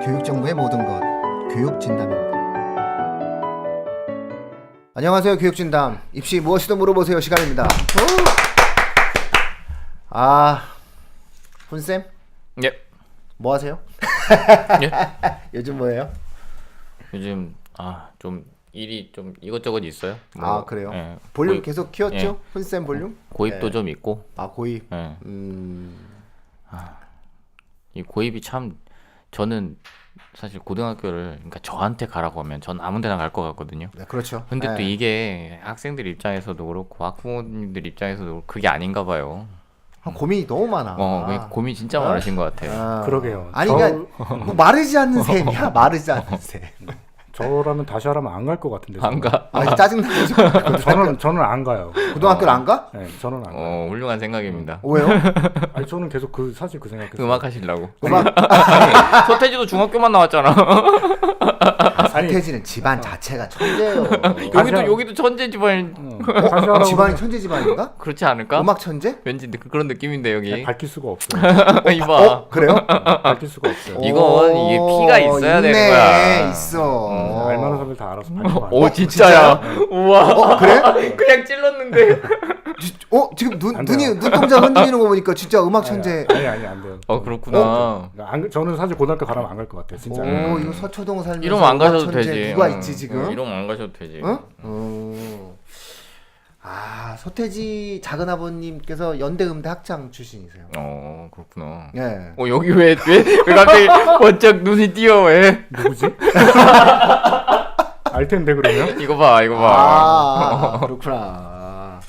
교육정보의 모든 것, 교육진담입니다. 안녕하세요, 교육진담. 입시 무엇이든 물어보세요 시간입니다. 훈쌤? 예. 뭐 하세요? 예? 요즘 뭐예요? 요즘 좀 일이 좀 이것저것 있어요. 그래요? 예. 볼륨 고입, 계속 키웠죠? 예. 훈쌤 볼륨? 고입도 예. 좀 있고. 고입. 예. 이 고입이 참 저는 사실 고등학교를 그러니까 저한테 가라고 하면 전 아무 데나 갈 것 같거든요. 네, 그렇죠. 근데 또 예. 이게 학생들 입장에서도 그렇고 학부모님들 입장에서도 그렇고 그게 아닌가 봐요. 고민이 너무 많아. 그게 고민 진짜 많으신 것 같아요. 그러게요. 아니 그러니까 뭐 마르지 않는 셈이야. 마르지 않는 셈. 저라면 다시 하라면 안 갈 것 같은데. 안 가. 짜증나죠. 저는 안 가요. 고등학교를 안 가? 네, 저는 안 가요. 훌륭한 생각입니다. 왜요? 아니 저는 계속 사실 그 생각했어요. 음악 하시려고. 음악 서태지도 중학교만 나왔잖아. 서태지는 집안 자체가 천재예요. 여기도 천재 집안. 다시 하라고 집안이 천재 집안인가? 그렇지 않을까? 음악 천재? 왠지 그런 느낌인데 여기. 밝힐 수가 없어요. 이봐. 그래요? 밝힐 수가 없어요. 이건 이게 피가 있어야 있네, 되는 거야. 있어. 알만한 사람들 다 알아서 밝히고 오 진짜야. 우와. 그래? 그냥 찔렀는데. 지금 안 돼요. 눈동자 흔들리는 거 보니까 진짜 음악 천재. 아니 안 돼요. 그렇구나. 저는 사실 고등학교 가라면 안 갈 것 같아요. 진짜. 이거 서초동 살면서 이러면 안 가셔도 음악 천재 되지. 누가 있지 지금? 이러면 안 가셔도 되지. 서태지 작은 아버님께서 연대음대 학장 출신이세요. 그렇구나. 예. 여기 왜 갑자기 번쩍 눈이 띄어 왜? 누구지? 알 텐데 그러면. 이거 봐. 그렇구나.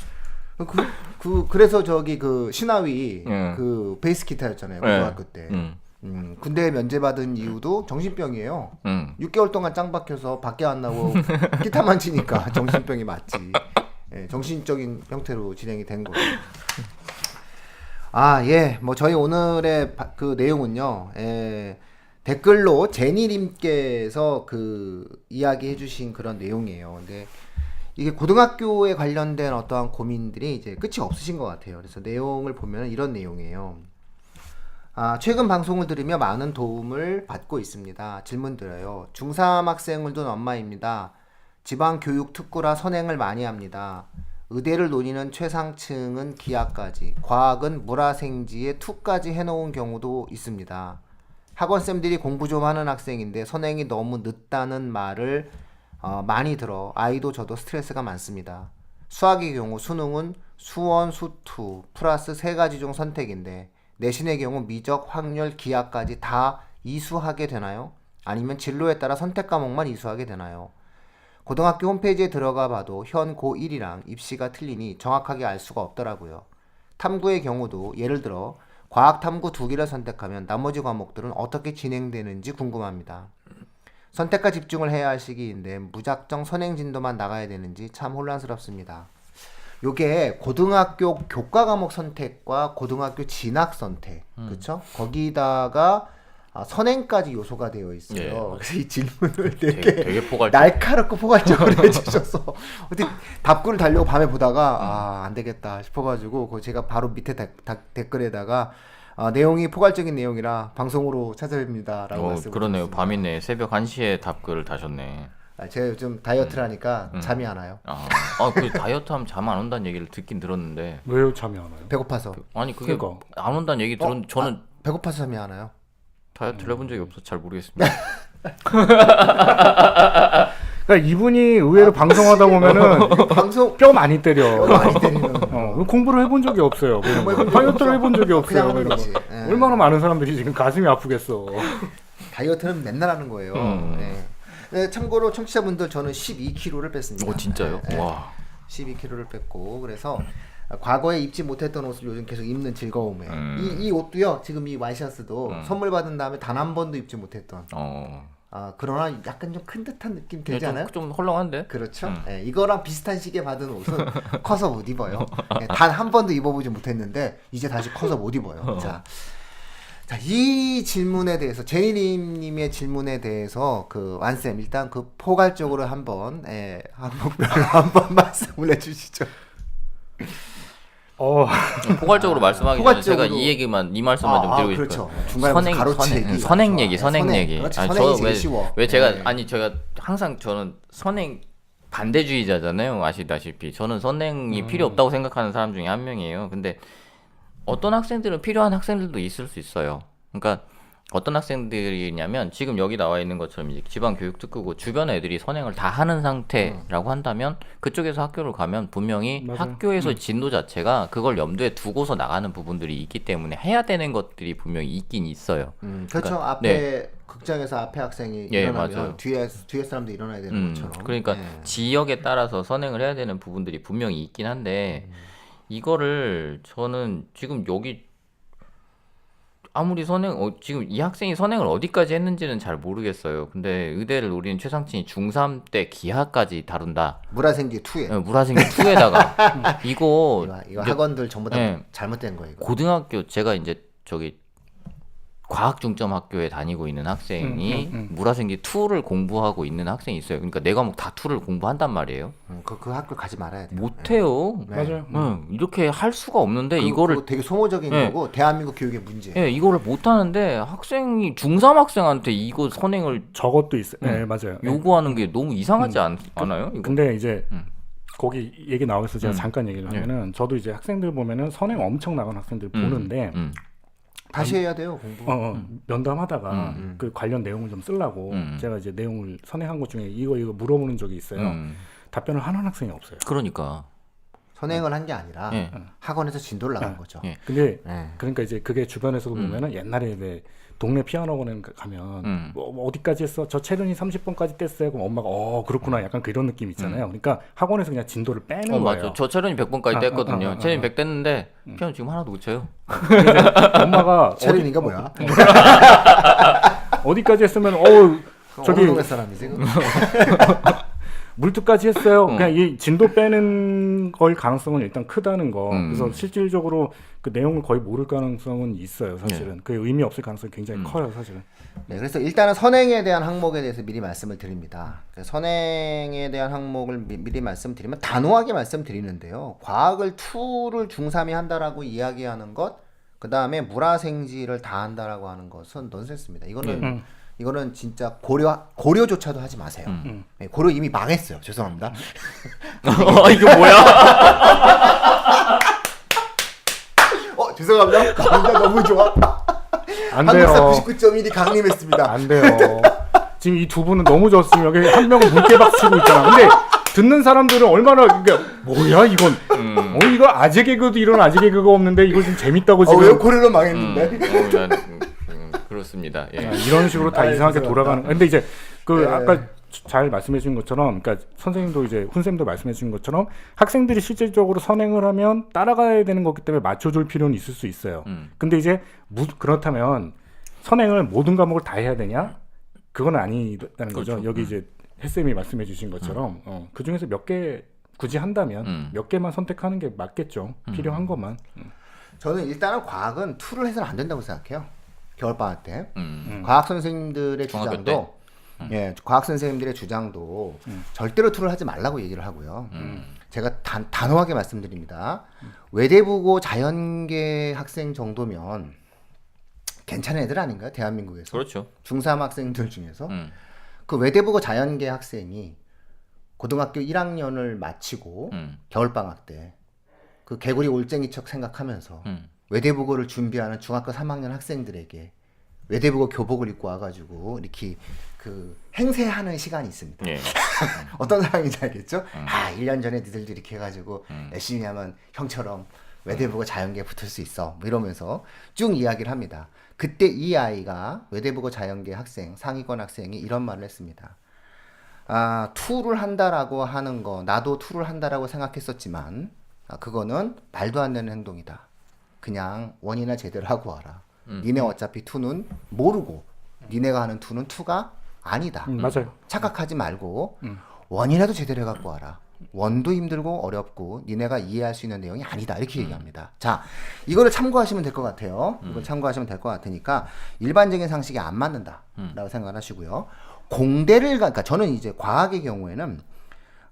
그래서 저기 그 신하위 그 베이스 기타였잖아요. 고등학교 때. 군대 면제받은 이유도 정신병이에요. 6개월 동안 짱 박혀서 밖에 안 나오고 기타만 치니까 정신병이 맞지. 예, 정신적인 형태로 진행이 된 거예요. 뭐 저희 오늘의 그 내용은요. 댓글로 제니님께서 그 이야기해주신 그런 내용이에요. 근데 이게 고등학교에 관련된 어떠한 고민들이 이제 끝이 없으신 것 같아요. 그래서 내용을 보면 이런 내용이에요. 최근 방송을 들으며 많은 도움을 받고 있습니다. 질문 드려요. 중3 학생을 둔 엄마입니다. 지방교육특구라 선행을 많이 합니다. 의대를 노리는 최상층은 기하까지, 과학은 물화생지에 투까지 해놓은 경우도 있습니다. 학원쌤들이 공부 좀 하는 학생인데 선행이 너무 늦다는 말을 많이 들어 아이도 저도 스트레스가 많습니다. 수학의 경우 수능은 수원, 수투 플러스 3가지 중 선택인데 내신의 경우 미적, 확률, 기하까지 다 이수하게 되나요? 아니면 진로에 따라 선택 과목만 이수하게 되나요? 고등학교 홈페이지에 들어가 봐도 현 고1이랑 입시가 틀리니 정확하게 알 수가 없더라고요. 탐구의 경우도 예를 들어 과학 탐구 2개를 선택하면 나머지 과목들은 어떻게 진행되는지 궁금합니다. 선택과 집중을 해야 할 시기인데 무작정 선행 진도만 나가야 되는지 참 혼란스럽습니다. 요게 고등학교 교과 과목 선택과 고등학교 진학 선택, 그렇죠? 거기다가 선행까지 요소가 되어 있어요. 예. 그래서 이 질문을 되게 포괄적. 날카롭고 포괄적으로 해주셔서 어떻게 답글을 달려고 밤에 보다가 안 되겠다 싶어가지고 제가 바로 밑에 댓글에다가 내용이 포괄적인 내용이라 방송으로 찾아뵙니다라고 말씀을 그러네요. 드렸습니다. 밤이네. 새벽 1시에 답글을 다셨네. 제가 요즘 다이어트를 하니까 잠이 안 와요. 그 다이어트 하면 잠 안 온다는 얘기를 듣긴 들었는데. 왜요 잠이 안 와요? 배고파서. 아니 그게 그러니까. 안 온다는 얘기 들었는데 저는 배고파서 잠이 안 와요. 다이어트를 해본 적이 없어서 잘 모르겠습니다. 그러니까 이분이 의외로 방송하다 보면은 방송 뼈 많이 때려. 많이 때리는 공부를 해본 적이 없어요. 다이어트를 해본 적이 없어요. 그냥 하는 이러고. 거지. 예. 얼마나 많은 사람들이 지금 가슴이 아프겠어. 다이어트는 맨날 하는 거예요. 네, 참고로 청취자분들 저는 12kg를 뺐습니다. 진짜요? 네, 와. 12kg를 뺐고 그래서 과거에 입지 못했던 옷을 요즘 계속 입는 즐거움에 이 옷도요. 지금 이 와이셔츠도 선물 받은 다음에 단 한 번도 입지 못했던 그러나 약간 좀 큰 듯한 느낌 들지 않아요? 좀 헐렁한데? 그렇죠. 이거랑 비슷한 시기에 받은 옷은 커서 못 입어요. 단 한 번도 입어보지 못했는데 이제 다시 커서 못 입어요. 자, 이 질문에 대해서 제니님의 질문에 대해서 그 완쌤 일단 그 포괄적으로 한번 항목별로 한번 말씀을 해주시죠. 포괄적으로 말씀하기 전에 제가 포괄적으로. 이 말씀만 좀 드리고 그렇죠. 싶어요. 중간에 가로채기. 선행 얘기. 그렇지. 아니, 선행이 제일 쉬워. 왜 제가 네. 제가 항상 저는 선행 반대주의자잖아요. 아시다시피 저는 선행이 필요 없다고 생각하는 사람 중에 한 명이에요. 근데 어떤 학생들은 필요한 학생들도 있을 수 있어요. 그러니까 어떤 학생들이냐면 지금 여기 나와 있는 것처럼 이제 지방교육특구고 주변 애들이 선행을 다 하는 상태라고 한다면 그쪽에서 학교를 가면 분명히 맞아요. 학교에서 진도 자체가 그걸 염두에 두고서 나가는 부분들이 있기 때문에 해야 되는 것들이 분명히 있긴 있어요. 그렇죠. 그러니까, 앞에 극장에서 앞에 학생이 예, 일어나면 맞아요. 뒤에 사람도 일어나야 되는 것처럼. 그러니까 예. 지역에 따라서 선행을 해야 되는 부분들이 분명히 있긴 한데 이거를 저는 지금 여기 아무리 지금 이 학생이 선행을 어디까지 했는지는 잘 모르겠어요. 근데 의대를 노리는 최상층이 중3 때 기하까지 다룬다. 물화생기 2에 물화생기 2에다가 이거 이거 이제 학원들 전부 다 예. 잘못된 거예요. 이거. 고등학교 제가 이제 저기 과학 중점 학교에 다니고 있는 학생이 물화생기 2를 공부하고 있는 학생이 있어요. 그러니까 내 과목 다 2를 공부한단 말이에요. 그 학교 가지 말아야 돼요. 못해요. 네. 맞아요. 이렇게 할 수가 없는데 이거를 이거를 되게 소모적인 예. 거고 대한민국 교육의 문제. 예, 이거를 못하는데 학생이 중3 학생한테 이거 선행을 저것도 있어요. 네, 맞아요. 요구하는 게 너무 이상하지 않아요? 이거? 근데 이제 음. 거기 얘기 나와서 제가 잠깐 얘기를 하면은 저도 이제 학생들 보면은 선행 엄청 나간 학생들 보는데 다시 해야 돼요 공부. 면담하다가 그 관련 내용을 좀 쓰려고 제가 이제 내용을 선행한 것 중에 이거 물어보는 적이 있어요. 답변을 하는 학생이 없어요. 그러니까. 선행을 한 게 아니라 예. 학원에서 진도를 나간 거죠. 예. 근데 예. 그러니까 이제 그게 주변에서도 보면은 옛날에 왜 동네 피아노 학원에 가면 뭐 어디까지 했어? 저 체르니 30번까지 뗐어요. 그럼 엄마가 그렇구나 약간 그런 느낌 있잖아요. 그러니까 학원에서 그냥 진도를 빼는 거예요. 맞죠. 저 체르니 100번까지 뗐거든요. 체르니 100 뗐는데 피아노 지금 하나도 못 쳐요. 엄마가 체르니가 뭐야? 어디까지 했으면 저기 어느 동네 사람이지? 물투까지 했어요. 그냥 이 진도 빼는 걸 가능성은 일단 크다는 거. 그래서 실질적으로 그 내용을 거의 모를 가능성은 있어요. 사실은 그 의미 없을 가능성이 굉장히 커요. 사실은. 네, 그래서 일단은 선행에 대한 항목에 대해서 미리 말씀을 드립니다. 선행에 대한 항목을 미리 말씀드리면 단호하게 말씀드리는데요. 과학을 2를 중3이 한다라고 이야기하는 것, 그 다음에 물화생지를 다 한다라고 하는 것은 넌센스입니다. 이거는 진짜 고려조차도 하지 마세요. 네, 고려 이미 망했어요. 죄송합니다. 이거 뭐야? 죄송합니다. 강의가 너무 좋아. 안 돼요. 한국사 99.1이 강림했습니다. 안 돼요. 지금 이 두 분은 너무 좋습니다. 여기 한 명은 물개박 치고 있잖아. 근데 듣는 사람들은 얼마나 그러니까 뭐야 이건 이거 아재 개그도 이런 아재 개그가 없는데 이거 좀 재밌다고 지금 왜 고려로 망했는데? 그렇습니다. 예. 이런 식으로 다 이상하게 죄송합니다. 돌아가는. 근데 이제 그 네. 아까 잘 말씀해 주신 것처럼, 그러니까 선생님도 이제 훈쌤도 말씀해 주신 것처럼 학생들이 실질적으로 선행을 하면 따라가야 되는 거기 때문에 맞춰줄 필요는 있을 수 있어요. 근데 이제 그렇다면 선행을 모든 과목을 다 해야 되냐? 그건 아니다는 거죠. 그렇죠. 여기 이제 혜쌤이 말씀해 주신 것처럼 그 중에서 몇 개 굳이 한다면 몇 개만 선택하는 게 맞겠죠. 필요한 것만. 저는 일단은 과학은 2를 해서는 안 된다고 생각해요. 겨울방학 때 과학 선생님들의 중학교 주장도 과학 선생님들의 주장도 절대로 2를 하지 말라고 얘기를 하고요. 제가 단호하게 말씀드립니다. 외대부고 자연계 학생 정도면 괜찮은 애들 아닌가요? 대한민국에서. 그렇죠. 중3 학생들 중에서 그 외대부고 자연계 학생이 고등학교 1학년을 마치고 겨울방학 때 그 개구리 올챙이 척 생각하면서 외대부고를 준비하는 중학교 3학년 학생들에게 외대부고 교복을 입고 와가지고 이렇게 그 행세하는 시간이 있습니다. 예. 어떤 상황인지 알겠죠? 1년 전에 니들도 이렇게 해가지고 열심히 하면 형처럼 외대부고 자연계에 붙을 수 있어. 뭐 이러면서 쭉 이야기를 합니다. 그때 이 아이가 외대부고 자연계 학생, 상위권 학생이 이런 말을 했습니다. 2를 한다라고 하는 거, 나도 2를 한다라고 생각했었지만 그거는 말도 안 되는 행동이다. 그냥 원이나 제대로 하고 와라. 니네 어차피 2는 모르고 니네가 하는 2는 2가 아니다. 맞아요. 착각하지 말고 원이라도 제대로 해갖고 와라. 원도 힘들고 어렵고 니네가 이해할 수 있는 내용이 아니다. 이렇게 얘기합니다. 자, 이거를 참고하시면 될 것 같아요. 이걸 참고하시면 될 것 같으니까 일반적인 상식이 안 맞는다 라고 생각을 하시고요. 공대를 그러니까 저는 이제 과학의 경우에는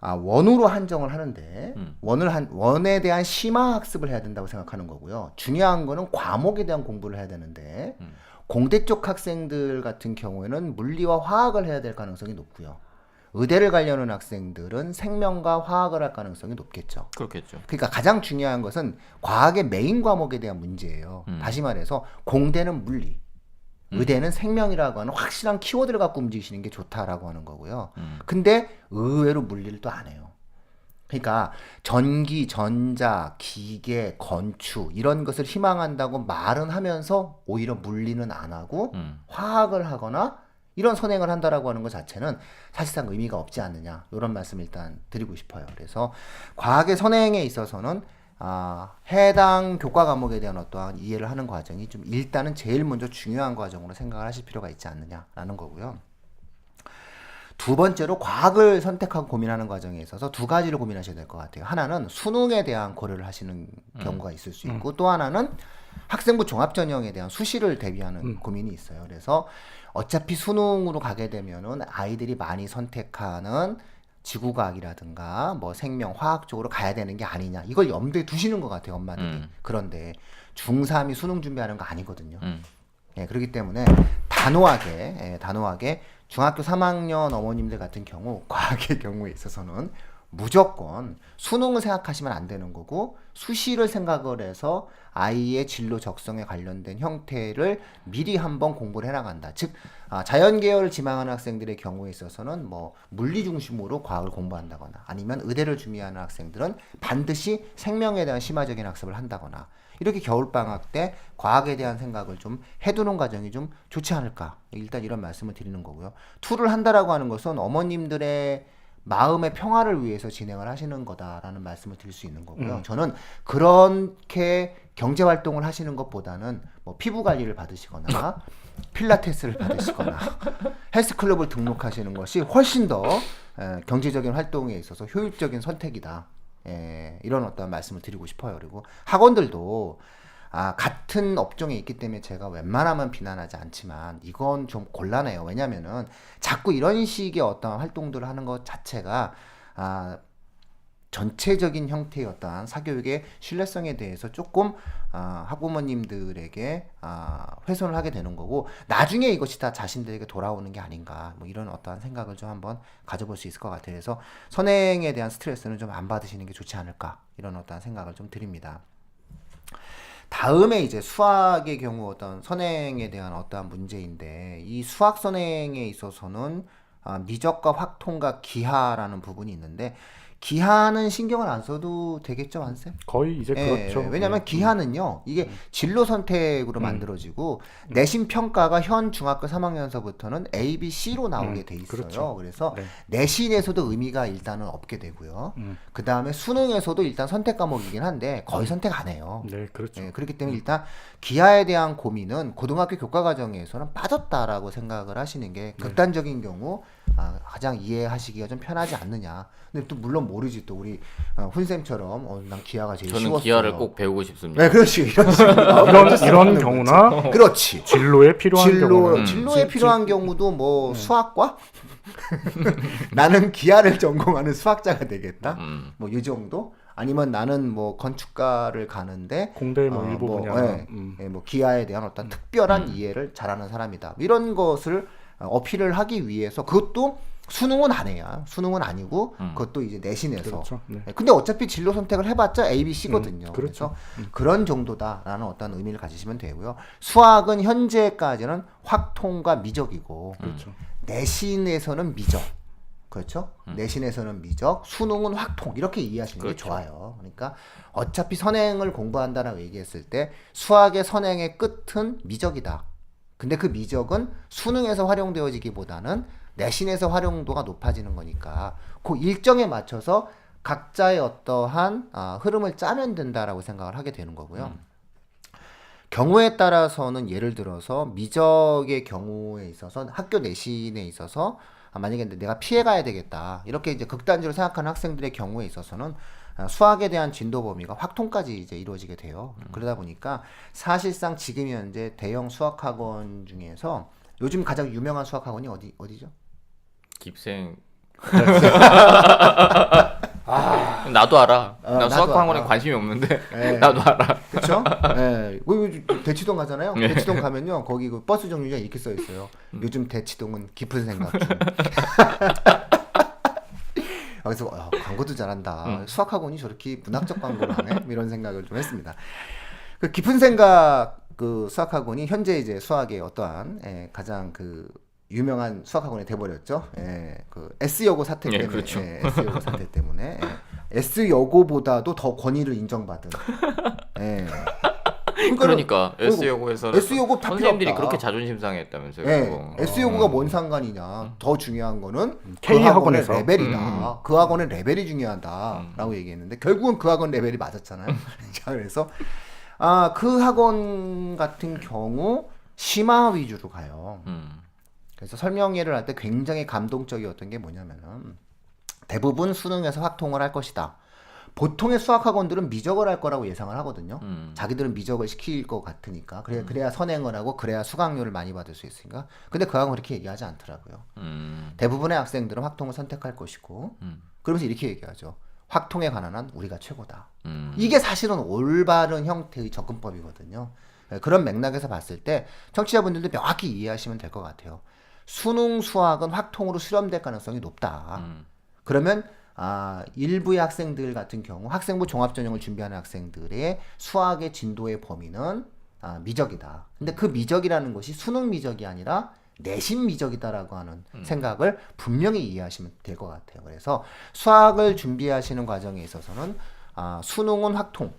원으로 한정을 하는데 원에 대한 심화 학습을 해야 된다고 생각하는 거고요. 중요한 거는 과목에 대한 공부를 해야 되는데 공대 쪽 학생들 같은 경우에는 물리와 화학을 해야 될 가능성이 높고요. 의대를 가려는 학생들은 생명과 화학을 할 가능성이 높겠죠. 그렇겠죠. 그러니까 가장 중요한 것은 과학의 메인 과목에 대한 문제예요. 다시 말해서 공대는 물리, 의대는 생명이라고 하는 확실한 키워드를 갖고 움직이시는 게 좋다라고 하는 거고요. 근데 의외로 물리를 또 안 해요. 그러니까 전기, 전자, 기계, 건축 이런 것을 희망한다고 말은 하면서 오히려 물리는 안 하고 화학을 하거나 이런 선행을 한다라고 하는 것 자체는 사실상 의미가 없지 않느냐 이런 말씀을 일단 드리고 싶어요. 그래서 과학의 선행에 있어서는 해당 교과 과목에 대한 어떠한 이해를 하는 과정이 좀 일단은 제일 먼저 중요한 과정으로 생각을 하실 필요가 있지 않느냐라는 거고요. 두 번째로 과학을 선택하고 고민하는 과정에 있어서 두 가지를 고민하셔야 될 것 같아요. 하나는 수능에 대한 고려를 하시는 경우가 있을 수 있고 또 하나는 학생부 종합전형에 대한 수시를 대비하는 고민이 있어요. 그래서 어차피 수능으로 가게 되면은 아이들이 많이 선택하는 지구과학이라든가 뭐 생명, 화학 쪽으로 가야 되는 게 아니냐 이걸 염두에 두시는 것 같아요, 엄마들이. 그런데 중3이 수능 준비하는 거 아니거든요. 예, 그렇기 때문에 단호하게 중학교 3학년 어머님들 같은 경우 과학의 경우에 있어서는 무조건 수능을 생각하시면 안 되는 거고 수시를 생각을 해서 아이의 진로 적성에 관련된 형태를 미리 한번 공부를 해나간다. 즉 자연계열을 지망하는 학생들의 경우에 있어서는 뭐 물리 중심으로 과학을 공부한다거나 아니면 의대를 준비하는 학생들은 반드시 생명에 대한 심화적인 학습을 한다거나 이렇게 겨울방학 때 과학에 대한 생각을 좀 해두는 과정이 좀 좋지 않을까. 일단 이런 말씀을 드리는 거고요. 툴을 한다라고 하는 것은 어머님들의 마음의 평화를 위해서 진행을 하시는 거다라는 말씀을 드릴 수 있는 거고요. 저는 그렇게 경제활동을 하시는 것보다는 뭐 피부 관리를 받으시거나 필라테스를 받으시거나 헬스클럽을 등록하시는 것이 훨씬 더 경제적인 활동에 있어서 효율적인 선택이다. 이런 어떤 말씀을 드리고 싶어요. 그리고 학원들도 같은 업종에 있기 때문에 제가 웬만하면 비난하지 않지만 이건 좀 곤란해요. 왜냐면은 자꾸 이런 식의 어떤 활동들을 하는 것 자체가 전체적인 형태의 어떠한 사교육의 신뢰성에 대해서 조금 학부모님들에게 훼손을 하게 되는 거고 나중에 이것이 다 자신들에게 돌아오는 게 아닌가 뭐 이런 어떠한 생각을 좀 한번 가져볼 수 있을 것 같아요. 그래서 선행에 대한 스트레스는 좀 안 받으시는 게 좋지 않을까 이런 어떠한 생각을 좀 드립니다. 다음에 이제 수학의 경우 어떤 선행에 대한 어떠한 문제인데 이 수학 선행에 있어서는 미적과 확통과 기하라는 부분이 있는데 기하는 신경을 안 써도 되겠죠, 한쌤? 거의 이제 그렇죠. 왜냐하면 기하는요, 이게 진로 선택으로 만들어지고 내신 평가가 현 중학교 3학년서부터는 A, B, C로 나오게 돼 있어요. 그렇죠. 그래서 네. 내신에서도 의미가 일단은 없게 되고요. 그 다음에 수능에서도 일단 선택 과목이긴 한데 거의 선택 안 해요. 네, 그렇죠. 그렇기 때문에 일단 기하에 대한 고민은 고등학교 교과 과정에서는 빠졌다라고 생각을 하시는 게 극단적인 경우 가장 이해하시기가 좀 편하지 않느냐. 근데 또 물론 모르지 또 우리 훈쌤처럼 난 기하가 제일 저는 쉬웠어요. 기하를 꼭 배우고 싶습니다. 네, 그렇지. 이런 식으로 이런 경우나 그렇지. 진로에 필요한 경우는 진로에 필요한 경우도 뭐 수학과 나는 기하를 전공하는 수학자가 되겠다. 뭐 이 정도. 아니면 나는 뭐 건축가를 가는데 공대 뭐 일부 분야 뭐 기하에 대한 어떤 특별한 이해를 잘하는 사람이다. 이런 것을 어필을 하기 위해서 그것도 수능은 안 해요. 수능은 아니고 그것도 이제 내신에서. 그렇죠. 네. 근데 어차피 진로 선택을 해봤자 A, B, C거든요. 그렇죠. 그래서 그런 정도다라는 어떤 의미를 가지시면 되고요. 수학은 현재까지는 확통과 미적이고 내신에서는 미적. 그렇죠? 내신에서는 미적, 수능은 확통 이렇게 이해하시는 게 좋아요. 그러니까 어차피 선행을 공부한다라고 얘기했을 때 수학의 선행의 끝은 미적이다. 근데 그 미적은 수능에서 활용되어지기보다는 내신에서 활용도가 높아지는 거니까 그 일정에 맞춰서 각자의 어떠한 흐름을 짜면 된다라고 생각을 하게 되는 거고요. 경우에 따라서는 예를 들어서 미적의 경우에 있어서 학교 내신에 있어서 만약에 내가 피해가야 되겠다 이렇게 이제 극단적으로 생각하는 학생들의 경우에 있어서는 수학에 대한 진도 범위가 확통까지 이제 이루어지게 돼요. 그러다 보니까 사실상 지금 현재 대형 수학학원 중에서 요즘 가장 유명한 수학학원이 어디죠? 깁생 나도 알아. 나 나도 수학학원에 알아. 관심이 없는데 네. 나도 알아. 그렇죠? 예. 대치동 가잖아요. 네. 대치동 가면요. 거기 그 버스 정류장 이렇게 써 있어요. 요즘 대치동은 깊은 생각 중. 그래서 광고도 잘한다. 수학학원이 저렇게 문학적 광고를 하네. 이런 생각을 좀 했습니다. 그 깊은 생각 그 수학학원이 현재 이제 수학의 어떠한 가장 그 유명한 수학학원이 돼버렸죠. 그 S여고 사태 예, 때문에, 그렇죠. S여고 사태 때문에 S여고보다도 더 권위를 인정받은. 그러니까 S여고에서 S여고 다 필요 선생님들이 없다. 그렇게 자존심 상했다면서요. 그거. S여고가 뭔 상관이냐. 더 중요한 거는 K 그 학원의 학원에서. 레벨이다. 그 학원의 레벨이 중요하다라고 얘기했는데 결국은 그 학원 레벨이 맞았잖아요. 자, 그래서 그 학원 같은 경우 심화 위주로 가요. 그래서 설명회를 할 때 굉장히 감동적이었던 게 뭐냐면은 대부분 수능에서 확통을 할 것이다. 보통의 수학학원들은 미적을 할 거라고 예상을 하거든요. 자기들은 미적을 시킬 것 같으니까. 그래야 선행을 하고 그래야 수강료를 많이 받을 수 있으니까. 근데 그 학원은 그렇게 얘기하지 않더라고요. 대부분의 학생들은 확통을 선택할 것이고 그러면서 이렇게 얘기하죠. 확통에 관한 한 우리가 최고다. 이게 사실은 올바른 형태의 접근법이거든요. 그런 맥락에서 봤을 때 청취자분들도 명확히 이해하시면 될 것 같아요. 수능 수학은 확통으로 수렴될 가능성이 높다. 그러면 일부의 학생들 같은 경우 학생부 종합전형을 준비하는 학생들의 수학의 진도의 범위는 미적이다. 근데 그 미적이라는 것이 수능 미적이 아니라 내신 미적이다라고 하는 생각을 분명히 이해하시면 될 것 같아요. 그래서 수학을 준비하시는 과정에 있어서는 수능은 확통,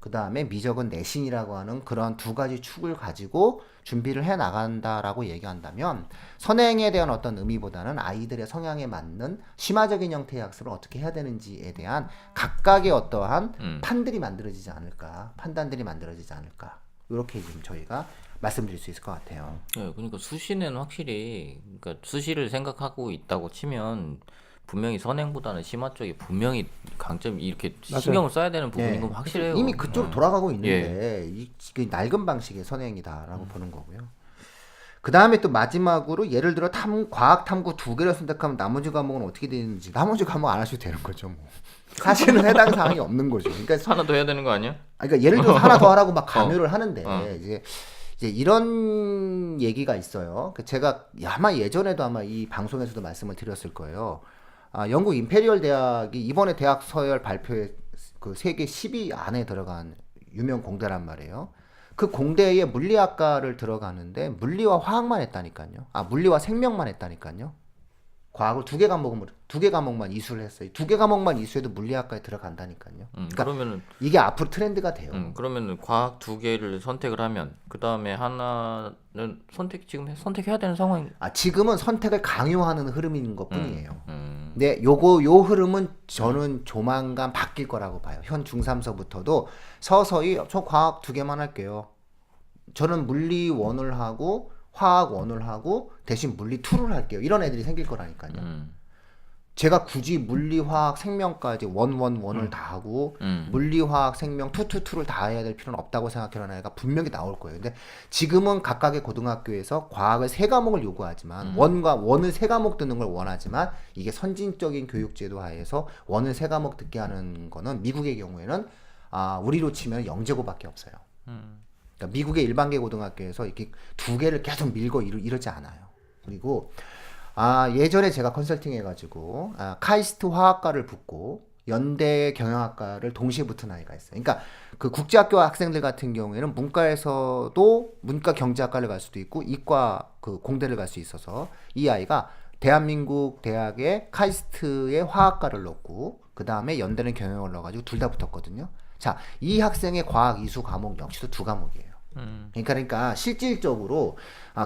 그 다음에 미적은 내신이라고 하는 그런 두 가지 축을 가지고 준비를 해 나간다라고 얘기한다면 선행에 대한 어떤 의미보다는 아이들의 성향에 맞는 심화적인 형태의 학습을 어떻게 해야 되는지에 대한 각각의 어떠한 판단들이 만들어지지 않을까 이렇게 지금 저희가 말씀드릴 수 있을 것 같아요. 네, 그러니까 수시는 확실히 그러니까 수시를 생각하고 있다고 치면 분명히 선행보다는 심화 쪽에 분명히 강점이 이렇게 신경을 써야 되는 부분인 건 확실해요. 이미 그쪽으로 돌아가고 있는데 그 낡은 방식의 선행이다라고 보는 거고요. 그 다음에 또 마지막으로 예를 들어 과학 탐구 2개를 선택하면 나머지 과목은 어떻게 되는지 나머지 과목 안 하셔도 되는 거죠. 뭐. 사실은 해당 사항이 없는 거죠. 그러니까 하나 더 해야 되는 거 아니야? 그러니까 예를 들어 하나 더 하라고 막 강요를 하는데 이제 이런 얘기가 있어요. 제가 아마 예전에도 아마 이 방송에서도 말씀을 드렸을 거예요. 영국 임페리얼 대학이 이번에 대학 서열 발표에 그 세계 10위 안에 들어간 유명 공대란 말이에요. 그 공대에 물리학과를 들어가는데 물리와 화학만 했다니까요. 물리와 생명만 했다니까요. 과학을 두 개 과목만 이수를 했어요. 2개 과목만 이수해도 물리학과에 들어간다니까요. 그러니까 그러면은 이게 앞으로 트렌드가 돼요. 그러면은 과학 2개를 선택을 하면 그 다음에 하나는 지금 선택해야 되는 상황이. 지금은 선택을 강요하는 흐름인 것뿐이에요. 근데 요 흐름은 저는 조만간 바뀔 거라고 봐요. 현 중3서부터도 서서히 저 과학 2개만 할게요. 저는 물리 1을 하고 화학 1을 하고 대신 물리 2를 할게요. 이런 애들이 생길 거라니까요. 제가 굳이 물리, 화학, 생명까지 1을 다 하고 물리, 화학, 생명 2를 다 해야 될 필요는 없다고 생각하는 애가 분명히 나올 거예요. 근데 지금은 각각의 고등학교에서 과학을 3과목을 요구하지만 원을 3과목 듣는 걸 원하지만 이게 선진적인 교육제도 하에서 원을 3과목 듣게 하는 거는 미국의 경우에는 우리로 치면 영재고밖에 없어요. 그러니까 미국의 일반계 고등학교에서 이렇게 2개를 계속 밀고 이러지 않아요. 그리고 예전에 제가 컨설팅 해가지고 카이스트 화학과를 붙고 연대 경영학과를 동시에 붙은 아이가 있어요. 그러니까 그 국제학교 학생들 같은 경우에는 문과에서도 문과 경제학과를 갈 수도 있고 이과 그 공대를 갈 수 있어서 이 아이가 대한민국 대학의 카이스트의 화학과를 넣고 그 다음에 연대는 경영을 넣어가지고 둘 다 붙었거든요. 자, 이 학생의 과학 이수 과목 역시도 2과목이에요. 그러니까 실질적으로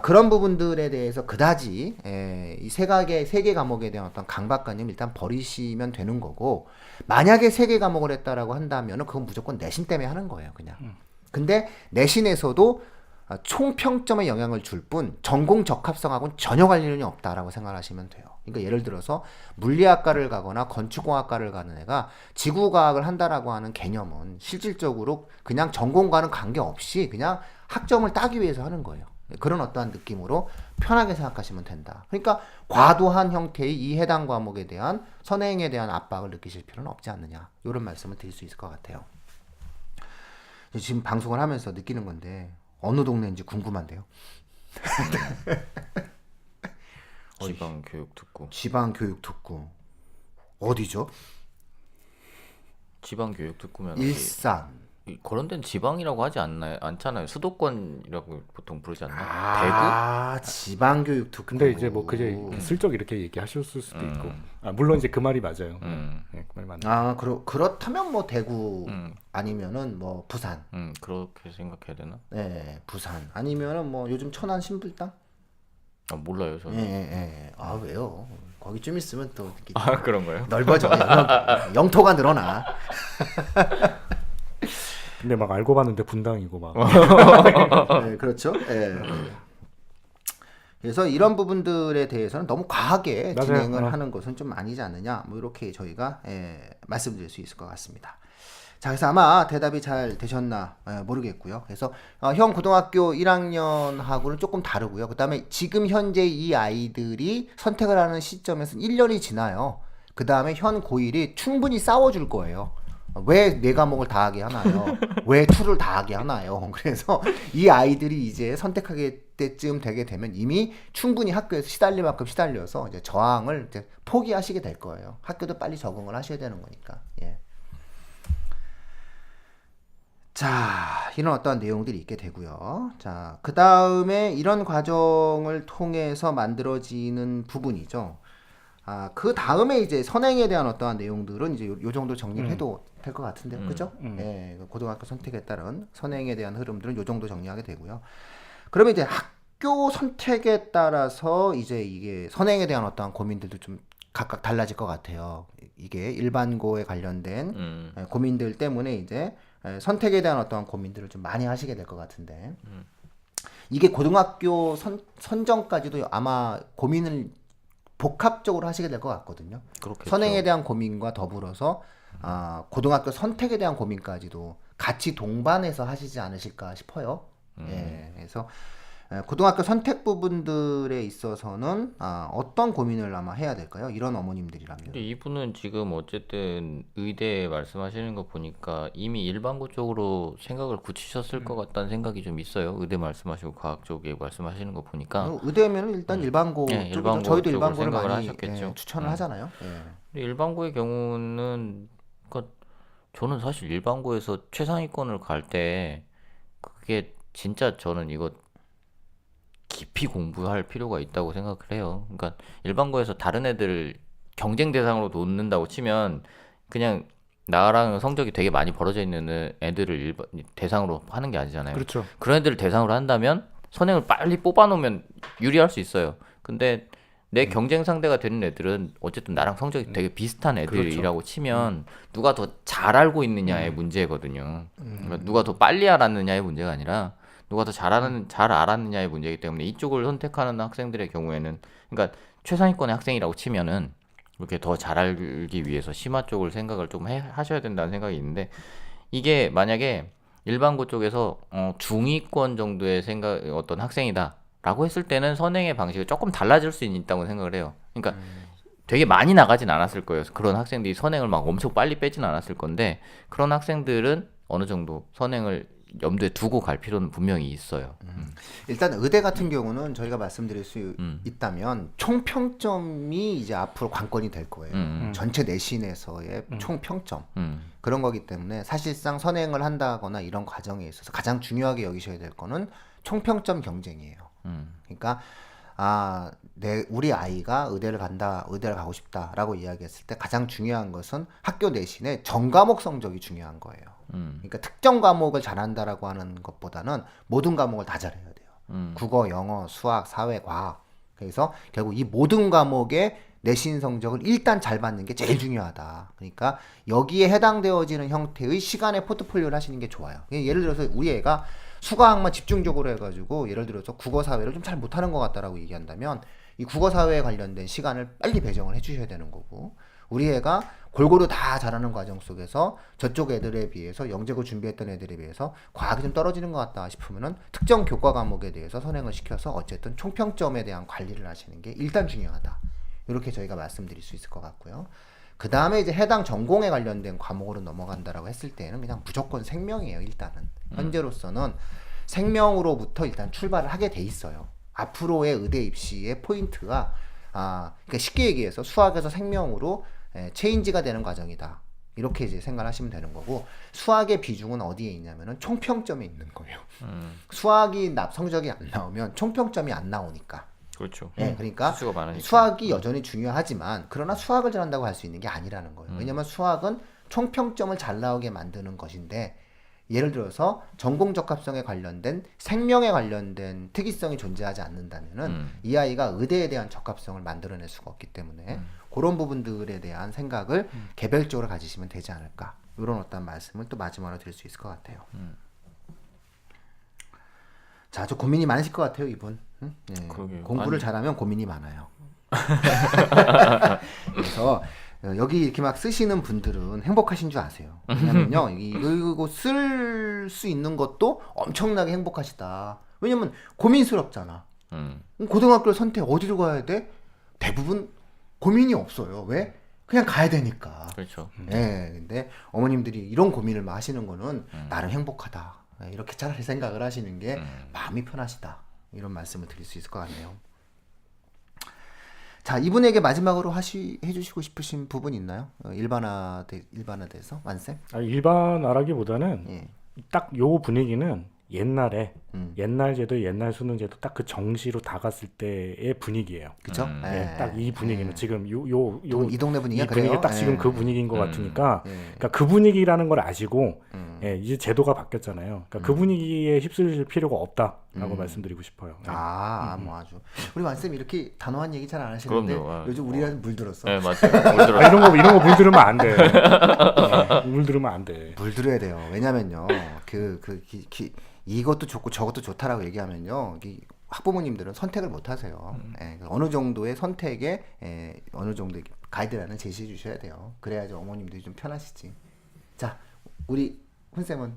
그런 부분들에 대해서 그다지 이 세 개 과목에 대한 어떤 강박관념 일단 버리시면 되는 거고 만약에 3개 과목을 했다라고 한다면은 그건 무조건 내신 때문에 하는 거예요, 그냥. 근데 내신에서도 총 평점에 영향을 줄 뿐 전공 적합성하고는 전혀 관련이 없다라고 생각하시면 돼요. 그러니까 예를 들어서 물리학과를 가거나 건축공학과를 가는 애가 지구과학을 한다라고 하는 개념은 실질적으로 그냥 전공과는 관계없이 그냥 학점을 따기 위해서 하는 거예요. 그런 어떠한 느낌으로 편하게 생각하시면 된다. 그러니까 과도한 형태의 이 해당 과목에 대한 선행에 대한 압박을 느끼실 필요는 없지 않느냐. 이런 말씀을 드릴 수 있을 것 같아요. 지금 방송을 하면서 느끼는 건데 어느 동네인지 궁금한데요. 지방교육특구. 지방교육특구 어디죠? 지방교육특구면 일산. 그런 데는 지방이라고 하지 않잖아요. 수도권이라고 보통 부르지 않나요? 아, 지방교육특구. 근데 이제 뭐 그게 슬쩍 이렇게 얘기하실 수도 있고. 물론 이제 그 말이 맞아요. 네, 그 말이 맞네. 아, 그렇다면 뭐 대구 아니면은 뭐 부산. 그렇게 생각해야 되나? 네, 부산 아니면은 뭐 요즘 천안 신불당? 아, 몰라요, 저는. 예. 아, 왜요? 거기 좀 있으면 또 이렇게 아, 그런 거예요? 넓어져. 영토가 늘어나. 근데 막 알고 봤는데 분당이고 막. 네, 그렇죠. 예. 그래서 이런 부분들에 대해서는 너무 과하게 맞아요. 진행을 하는 것은 좀 아니지 않느냐. 뭐 이렇게 저희가 말씀드릴 수 있을 것 같습니다. 자, 그래서 아마 대답이 잘 되셨나 모르겠고요. 그래서 형 고등학교 1학년하고는 조금 다르고요. 그 다음에 지금 현재 이 아이들이 선택을 하는 시점에서는 1년이 지나요. 그 다음에 현 고1이 충분히 싸워줄 거예요. 왜 네 과목을 다 하게 하나요? 왜 투를 다 하게 하나요? 그래서 이 아이들이 이제 선택하게 때쯤 되게 되면 이미 충분히 학교에서 시달릴 만큼 시달려서 이제 저항을 이제 포기하시게 될 거예요. 학교도 빨리 적응을 하셔야 되는 거니까. 예. 자, 이런 어떠한 내용들이 있게 되고요. 자, 그 다음에 이런 과정을 통해서 만들어지는 부분이죠. 아, 그 다음에 이제 선행에 대한 어떠한 내용들은 이제 요 정도 정리를 해도 될 것 같은데요. 그죠? 예, 고등학교 선택에 따른 선행에 대한 흐름들은 요 정도 정리하게 되고요. 그러면 이제 학교 선택에 따라서 이제 이게 선행에 대한 어떠한 고민들도 좀 각각 달라질 것 같아요. 이게 일반고에 관련된 고민들 때문에 이제 선택에 대한 어떠한 고민들을 좀 많이 하시게 될 것 같은데 이게 고등학교 선정까지도 아마 고민을 복합적으로 하시게 될 것 같거든요. 그렇겠죠. 선행에 대한 고민과 더불어서 고등학교 선택에 대한 고민까지도 같이 동반해서 하시지 않으실까 싶어요. 예, 그래서 고등학교 선택 부분들에 있어서는 어떤 고민을 아마 해야 될까요? 이런 어머님들이라면. 근데 이분은 지금 어쨌든 의대 말씀하시는 거 보니까 이미 일반고 쪽으로 생각을 굳히셨을 것 같다는 생각이 좀 있어요. 의대 말씀하시고 과학 쪽에 말씀하시는 거 보니까. 의대면은 일단 일반고 네, 쪽이죠. 일반고 저희도 쪽으로 일반고를 생각을 많이 하셨겠죠. 추천을 하잖아요. 예. 근데 일반고의 경우는 그러니까 저는 사실 일반고에서 최상위권을 갈 때 그게 진짜 저는 이거 깊이 공부할 필요가 있다고 생각을 해요. 그러니까 일반고에서 다른 애들을 경쟁 대상으로 놓는다고 치면 그냥 나랑 성적이 되게 많이 벌어져 있는 애들을 대상으로 하는 게 아니잖아요. 그렇죠. 그런 애들을 대상으로 한다면 선행을 빨리 뽑아놓으면 유리할 수 있어요. 근데 내 경쟁 상대가 되는 애들은 어쨌든 나랑 성적이 되게 비슷한 애들이라고 치면 누가 더 잘 알고 있느냐의 문제거든요. 그러니까 누가 더 빨리 알았느냐의 문제가 아니라 누가 더 잘 알았느냐의 문제이기 때문에 이쪽을 선택하는 학생들의 경우에는 그러니까 최상위권의 학생이라고 치면은 이렇게 더 잘 알기 위해서 심화 쪽을 생각을 좀 하셔야 된다는 생각이 있는데 이게 만약에 일반고 쪽에서 중위권 정도의 어떤 학생이다라고 했을 때는 선행의 방식이 조금 달라질 수 있다고 생각을 해요. 그러니까 되게 많이 나가진 않았을 거예요. 그런 학생들이 선행을 막 엄청 빨리 빼진 않았을 건데 그런 학생들은 어느 정도 선행을 염두에 두고 갈 필요는 분명히 있어요. 일단 의대 같은 경우는 저희가 말씀드릴 수 있다면 총평점이 이제 앞으로 관건이 될 거예요. 전체 내신에서의 총평점 그런 거기 때문에 사실상 선행을 한다거나 이런 과정에 있어서 가장 중요하게 여기셔야 될 거는 총평점 경쟁이에요. 그러니까 우리 아이가 의대를 가고 싶다라고 이야기했을 때 가장 중요한 것은 학교 내신의 전과목 성적이 중요한 거예요. 그러니까 특정 과목을 잘한다라고 하는 것보다는 모든 과목을 다 잘해야 돼요. 국어, 영어, 수학, 사회, 과학. 그래서 결국 이 모든 과목의 내신 성적을 일단 잘 받는 게 제일 중요하다. 그러니까 여기에 해당되어지는 형태의 시간의 포트폴리오를 하시는 게 좋아요. 예를 들어서 우리 애가 수과학만 집중적으로 해가지고 예를 들어서 국어 사회를 좀 잘 못하는 것 같다라고 얘기한다면 이 국어 사회에 관련된 시간을 빨리 배정을 해주셔야 되는 거고 우리 애가 골고루 다 자라는 과정 속에서 저쪽 애들에 비해서 영재고 준비했던 애들에 비해서 과학이 좀 떨어지는 것 같다 싶으면은 특정 교과 과목에 대해서 선행을 시켜서 어쨌든 총평점에 대한 관리를 하시는 게 일단 중요하다. 이렇게 저희가 말씀드릴 수 있을 것 같고요. 그 다음에 이제 해당 전공에 관련된 과목으로 넘어간다라고 했을 때는 그냥 무조건 생명이에요. 일단은 현재로서는 생명으로부터 일단 출발을 하게 돼 있어요. 앞으로의 의대 입시의 포인트가 그러니까 쉽게 얘기해서 수학에서 생명으로 체인지가 되는 과정이다. 이렇게 이제 생각하시면 되는 거고 수학의 비중은 어디에 있냐면은 총평점에 있는 거예요. 수학이 성적이 안 나오면 총평점이 안 나오니까. 그렇죠. 네, 그러니까 수가 많으니까. 수학이 여전히 중요하지만 그러나 수학을 잘한다고 할 수 있는 게 아니라는 거예요. 왜냐면 수학은 총평점을 잘 나오게 만드는 것인데 예를 들어서 전공 적합성에 관련된 생명에 관련된 특이성이 존재하지 않는다면은 이 아이가 의대에 대한 적합성을 만들어낼 수가 없기 때문에 그런 부분들에 대한 생각을 개별적으로 가지시면 되지 않을까 이런 어떤 말씀을 또 마지막으로 드릴 수 있을 것 같아요. 자, 저 고민이 많으실 것 같아요, 이분. 네. 그러게요. 공부를 아니. 잘하면 고민이 많아요. 그래서 여기 이렇게 막 쓰시는 분들은 행복하신 줄 아세요. 왜냐면요, 이거 쓸 수 있는 것도 엄청나게 행복하시다. 왜냐면 고민스럽잖아. 고등학교 선택 어디로 가야 돼? 대부분 고민이 없어요. 왜? 그냥 가야 되니까. 그렇죠. 네, 근데 어머님들이 이런 고민을 막 하시는 거는 나름 행복하다. 네, 이렇게 차라리 생각을 하시는 게 마음이 편하시다. 이런 말씀을 드릴 수 있을 것 같네요. 자, 이분에게 마지막으로 해주시고 싶으신 부분 있나요? 일반화돼서 완쌤? 일반화라기보다는 예. 딱 요 분위기는 옛날에 옛날 옛날 수능제도 딱 그 정시로 다 갔을 때의 분위기예요. 그죠? 딱 이 분위기는 지금 이 동네 분위기가 이 분위기가 그래요? 딱 지금 예. 그 분위기인 것 같으니까 예. 그러니까 그 분위기라는 걸 아시고 이제 제도가 바뀌었잖아요. 그러니까 그 분위기에 휩쓸릴 필요가 없다라고 말씀드리고 싶어요. 뭐 아주 우리 완쌤 이렇게 단호한 얘기 잘 안 하시는데 그럼요. 요즘 우리한테 물들었어. 네, 맞아요. 뭘 들어요? 이런 거 물 들으면 안 돼. 물 들으면 안 돼. 물들어야 돼요. 왜냐면요, 이것도 좋고 저것도 좋다라고 얘기하면요, 학부모님들은 선택을 못 하세요. 예, 어느 정도의 선택에 어느 정도의 가이드라인을 제시해 주셔야 돼요. 그래야지 어머님들이 좀 편하시지. 자, 우리 훈쌤은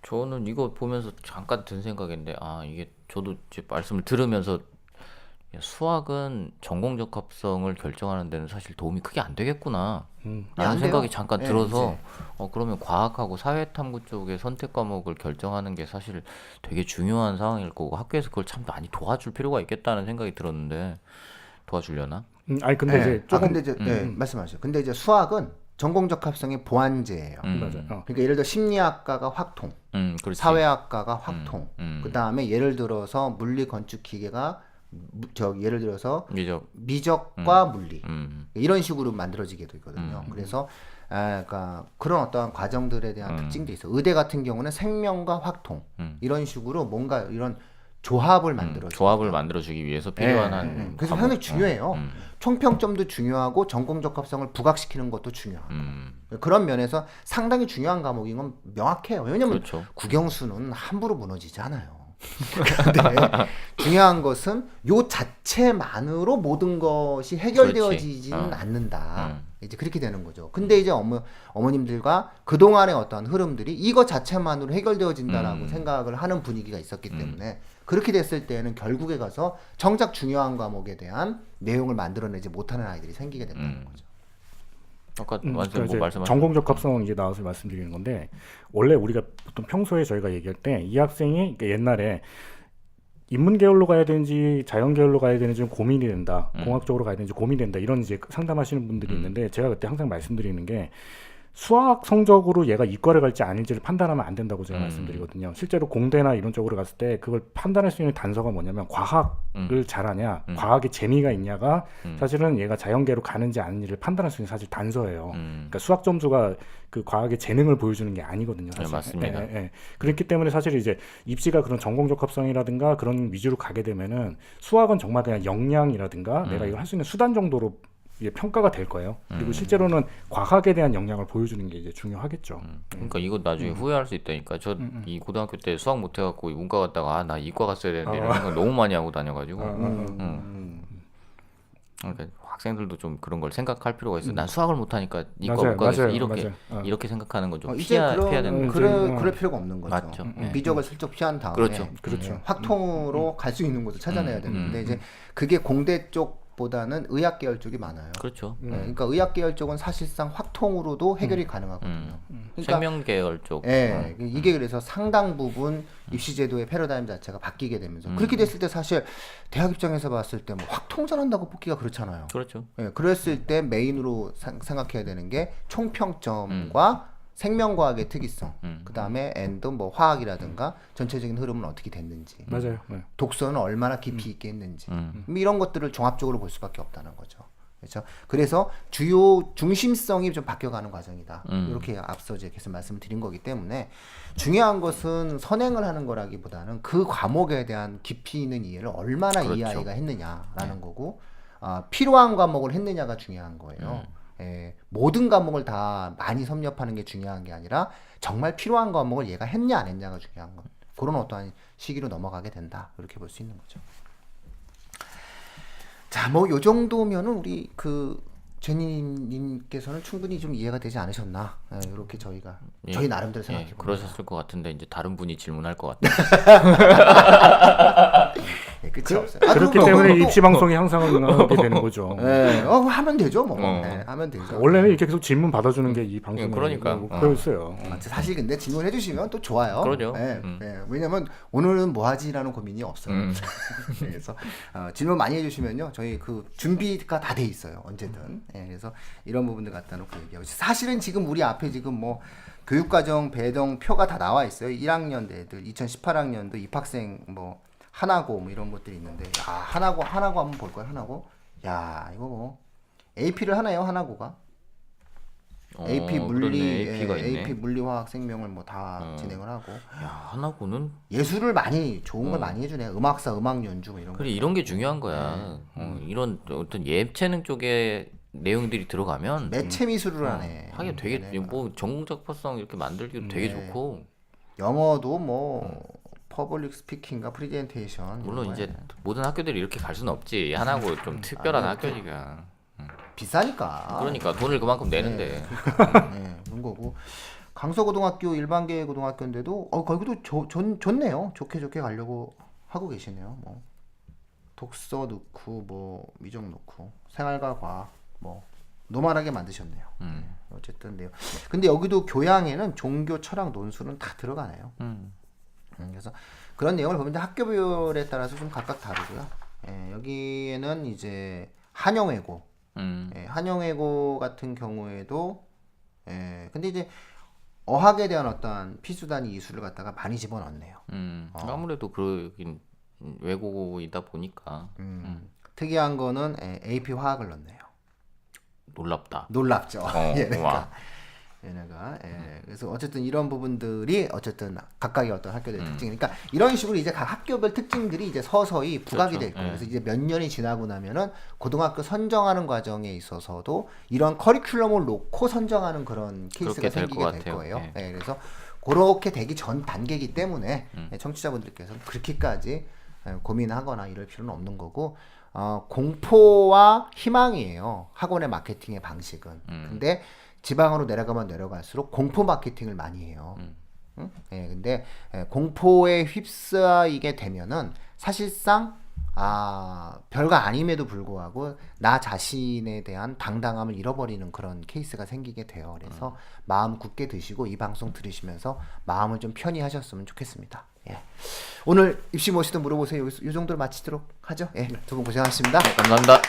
저는 이거 보면서 잠깐 든 생각인데 이게 저도 이제 말씀을 들으면서 수학은 전공 적합성을 결정하는 데는 사실 도움이 크게 안 되겠구나 안 라는 돼요. 생각이 잠깐 예, 들어서 이제. 그러면 과학하고 사회탐구 쪽의 선택 과목을 결정하는 게 사실 되게 중요한 상황일 거고 학교에서 그걸 참 많이 도와줄 필요가 있겠다는 생각이 들었는데 도와주려나? 아니 근데 이제 조금 근데 이제 말씀하세요. 근데 이제 수학은 전공 적합성의 보완제예요. 맞아요. 그러니까 예를 들어 심리학과가 확통, 그렇지. 사회학과가 확통, 그 음. 다음에 예를 들어서 물리 건축 기계가 예를 들어서 미적. 미적과 물리 음. 이런 식으로 만들어지게 되거든요. 그래서 그러니까 그런 어떠한 과정들에 대한 특징도 있어. 의대 같은 경우는 생명과 확통 이런 식으로 뭔가 이런 조합을 만들어. 조합을 만들어주기 위해서 필요한 한 그래서 과목. 상당히 중요해요. 총평점도 중요하고 전공 적합성을 부각시키는 것도 중요하고 그런 면에서 상당히 중요한 과목인 건 명확해요. 왜냐면 그렇죠. 국영수는 함부로 무너지지 않아요. 근데 중요한 것은 요 자체만으로 모든 것이 해결되어지지는 그렇지. 않는다. 이제 그렇게 되는 거죠. 근데 이제 어머님들과 그동안의 어떤 흐름들이 이거 자체만으로 해결되어진다라고 생각을 하는 분위기가 있었기 때문에 그렇게 됐을 때는 결국에 가서 정작 중요한 과목에 대한 내용을 만들어내지 못하는 아이들이 생기게 된다는 거죠. 아까 그러니까 완전 이제 말씀하신 전공 적합성 이제 나와서 말씀드리는 건데 원래 우리가 보통 평소에 저희가 얘기할 때 이 학생이 그러니까 옛날에 인문 계열로 가야 되는지 자연 계열로 가야 되는지 좀 고민이 된다. 공학 쪽으로 가야 되는지 고민이 된다. 이런 이제 상담하시는 분들이 있는데 제가 그때 항상 말씀드리는 게 수학 성적으로 얘가 이과를 갈지 아닐지를 판단하면 안 된다고 제가 말씀드리거든요. 실제로 공대나 이런 쪽으로 갔을 때 그걸 판단할 수 있는 단서가 뭐냐면 과학을 잘하냐, 과학에 재미가 있냐가 사실은 얘가 자연계로 가는지 아닌지를 판단할 수 있는 사실 단서예요. 그러니까 수학 점수가 그 과학의 재능을 보여주는 게 아니거든요. 사실. 네, 맞습니다. 그렇기 때문에 사실 이제 입시가 그런 전공 적합성이라든가 그런 위주로 가게 되면은 수학은 정말 그냥 역량이라든가 내가 이걸 할 수 있는 수단 정도로 이게 평가가 될 거예요. 그리고 실제로는 과학에 대한 역량을 보여주는 게 이제 중요하겠죠. 그러니까 이거 나중에 후회할 수 있다니까. 저 이 고등학교 때 수학 못 해갖고 문과 갔다가 나 이과 갔어야 되는데 이런 생각 너무 많이 하고 다녀가지고. 그러니까 학생들도 좀 그런 걸 생각할 필요가 있어. 난 수학을 못하니까 이과 맞아요, 못 가겠어. 맞아요, 이렇게 맞아요. 이렇게 생각하는 건 좀 이제 피해야 그런 되는 거. 그럴 필요가 없는 거죠. 맞죠. 미적을 슬쩍 피한 다음에 그렇죠. 확통으로 갈 수 있는 곳을 찾아내야 되는데 이제 그게 공대 쪽보다는 의학 계열 쪽이 많아요. 그렇죠. 그러니까 의학 계열 쪽은 사실상 확통으로도 해결이 가능하거든요. 그러니까 생명 계열 쪽. 예, 이게 그래서 상당 부분 입시 제도의 패러다임 자체가 바뀌게 되면서 그렇게 됐을 때 사실 대학 입장에서 봤을 때 뭐 확통 잘한다고 뽑기가 그렇잖아요. 그렇죠. 예, 그랬을 때 메인으로 생각해야 되는 게 총평점과 생명과학의 특이성, 그 다음에 엔드 뭐 화학이라든가 전체적인 흐름은 어떻게 됐는지, 맞아요. 독서는 얼마나 깊이 있게 했는지 이런 것들을 종합적으로 볼 수밖에 없다는 거죠. 그렇죠. 그래서 주요 중심성이 좀 바뀌어가는 과정이다. 이렇게 앞서 이제 계속 말씀을 드린 거기 때문에 중요한 것은 선행을 하는 거라기보다는 그 과목에 대한 깊이 있는 이해를 얼마나 이 그렇죠. 아이가 했느냐라는 거고 필요한 과목을 했느냐가 중요한 거예요. 예, 모든 과목을 다 많이 섭렵하는 게 중요한 게 아니라 정말 필요한 과목을 얘가 했냐 안 했냐가 중요한 거. 그런 어떠한 시기로 넘어가게 된다. 이렇게 볼 수 있는 거죠. 자, 뭐 요 정도면은 우리 그 제니님께서는 충분히 좀 이해가 되지 않으셨나? 예, 이렇게 저희가 저희 나름대로 생각해 봅니다. 그러셨을 것 같은데 이제 다른 분이 질문할 것 같아요. 예, 끝이 없어요. 그렇기 때문에 입시 방송이 항상 하게 되는 거죠. 예, 하면 되죠, 뭐. 예, 하면 되죠. 원래는 이렇게 계속 질문 받아주는 게 이 방송의 그러니까. 목표였어요. 사실 근데 질문해 주시면 또 좋아요. 그러죠. 예, 예. 왜냐면 오늘은 뭐 하지라는 고민이 없어요. 그래서 질문 많이 해주시면요, 저희 그 준비가 다 돼 있어요. 언제든. 예, 그래서 이런 부분들 갖다 놓고 얘기하고 사실은 지금 우리 앞에 지금 뭐 교육과정 배정 표가 다 나와 있어요. 1학년 애들, 2018학년도 입학생 뭐 하나고 뭐 이런 것들이 있는데 하나고 한번 볼까요? 하나고 야 이거 뭐 AP를 하나요? 하나고가 AP 물리, 그렇네. AP가 있네. AP 물리 화학 생명을 뭐 다 진행을 하고 야, 하나고는 예술을 많이 좋은 걸 많이 해주네. 음악사, 음악 연주 뭐 이런 거. 그래 이런 게 중요한 거야. 이런 어떤 예체능 쪽에 내용들이 들어가면 매체 미술을 하네. 하긴 되게 얘네가. 뭐 전공작파성 이렇게 만들기도 되게 좋고 영어도 뭐 퍼블릭 스피킹과 프리젠테이션 물론 이런 이제 거에 모든 학교들이 이렇게 갈 수는 없지. 하나고 좀 특별한 학교니까. 비싸니까. 그러니까 돈을 그만큼 내는데. 네, 그런 거고. 강서고등학교 일반계 고등학교인데도 거기도 좋네요. 좋게 가려고 하고 계시네요. 뭐 독서 넣고 뭐 미적 넣고 생활과 과학 뭐 노멀하게 만드셨네요. 어쨌든 네요. 근데 여기도 교양에는 종교, 철학, 논술은 다 들어가네요. 그래서 그런 내용을 보면 학교별에 따라서 좀 각각 다르고요. 예, 여기에는 이제 한영외고, 예, 한영외고 같은 경우에도 근데 이제 어학에 대한 어떠한 피수단위 이수를 갖다가 많이 집어넣네요. 아무래도 그러긴 외국이다 보니까 특이한 거는 AP 화학을 넣네요. 놀랍다. 놀랍죠. 와. 얘네가 그래서 어쨌든 이런 부분들이 어쨌든 각각의 어떤 학교들의 특징이니까 이런 식으로 이제 각 학교별 특징들이 이제 서서히 부각이 될 거예요. 그래서 이제 몇 년이 지나고 나면은 고등학교 선정하는 과정에 있어서도 이런 커리큘럼을 놓고 선정하는 그런 케이스가 그렇게 될 생기게 것 될 같아요. 거예요. 예. 그래서 그렇게 되기 전 단계이기 때문에 청취자분들께서는 그렇게까지 고민하거나 이럴 필요는 없는 거고 공포와 희망이에요. 학원의 마케팅의 방식은. 근데 지방으로 내려가면 내려갈수록 공포 마케팅을 많이 해요. 응? 예, 근데 공포에 휩싸이게 되면은 사실상 별거 아님에도 불구하고 나 자신에 대한 당당함을 잃어버리는 그런 케이스가 생기게 돼요. 그래서 마음 굳게 드시고 이 방송 들으시면서 마음을 좀 편히 하셨으면 좋겠습니다. 예. 오늘 입시 무엇이든 물어보세요. 이 정도로 마치도록 하죠. 예, 두 분 고생하셨습니다. 감사합니다.